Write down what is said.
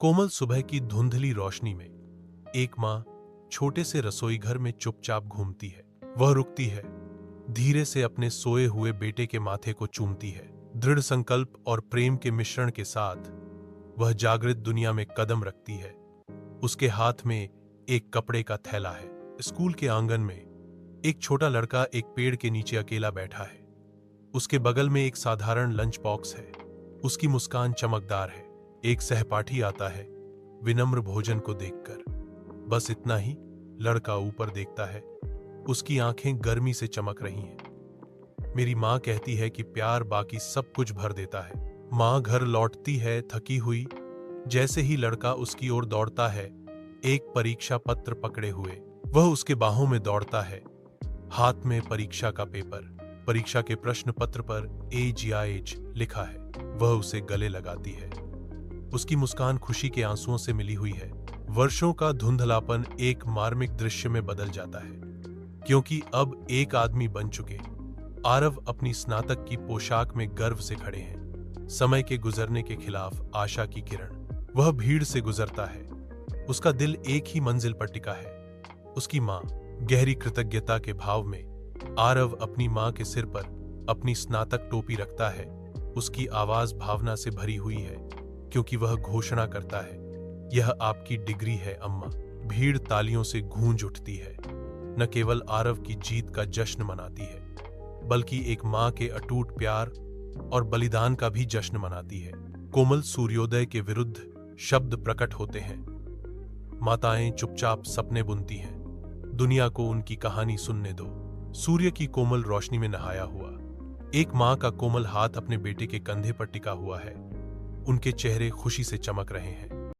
कोमल सुबह की धुंधली रोशनी में एक माँ छोटे से रसोई घर में चुपचाप घूमती है। वह रुकती है, धीरे से अपने सोए हुए बेटे के माथे को चूमती है। दृढ़ संकल्प और प्रेम के मिश्रण के साथ वह जागृत दुनिया में कदम रखती है। उसके हाथ में एक कपड़े का थैला है। स्कूल के आंगन में एक छोटा लड़का एक पेड़ के नीचे अकेला बैठा है। उसके बगल में एक साधारण लंच बॉक्स है। उसकी मुस्कान चमकदार है। एक सहपाठी आता है विनम्र भोजन को देखकर। बस इतना ही। लड़का ऊपर देखता है। उसकी आंखें गर्मी से चमक रही हैं। मेरी माँ कहती है कि प्यार बाकी सब कुछ भर देता है। माँ घर लौटती है थकी हुई। जैसे ही लड़का उसकी ओर दौड़ता है, एक परीक्षा पत्र पकड़े हुए वह उसके बाहों में दौड़ता है। हाथ में परीक्षा का पेपर। परीक्षा के प्रश्न पत्र पर AGIH लिखा है। वह उसे गले लगाती है। उसकी मुस्कान खुशी के आंसुओं से मिली हुई है। वर्षों का धुंधलापन एक मार्मिक दृश्य में बदल जाता है, क्योंकि अब एक आदमी बन चुके आरव अपनी स्नातक की पोशाक में गर्व से खड़े हैं। समय के गुजरने के खिलाफ आशा की किरण। वह भीड़ से गुजरता है। उसका दिल एक ही मंजिल पर टिका है, उसकी माँ। गहरी कृतज्ञता के भाव में आरव अपनी माँ के सिर पर अपनी स्नातक टोपी रखता है। उसकी आवाज भावना से भरी हुई है, क्योंकि वह घोषणा करता है, यह आपकी डिग्री है अम्मा। भीड़ तालियों से गूंज उठती है। न केवल आरव की जीत का जश्न मनाती है, बल्कि एक माँ के अटूट प्यार और बलिदान का भी जश्न मनाती है। कोमल सूर्योदय के विरुद्ध शब्द प्रकट होते हैं। माताएं चुपचाप सपने बुनती हैं। दुनिया को उनकी कहानी सुनने दो। सूर्य की कोमल रोशनी में नहाया हुआ एक माँ का कोमल हाथ अपने बेटे के कंधे पर टिका हुआ है। उनके चेहरे खुशी से चमक रहे हैं।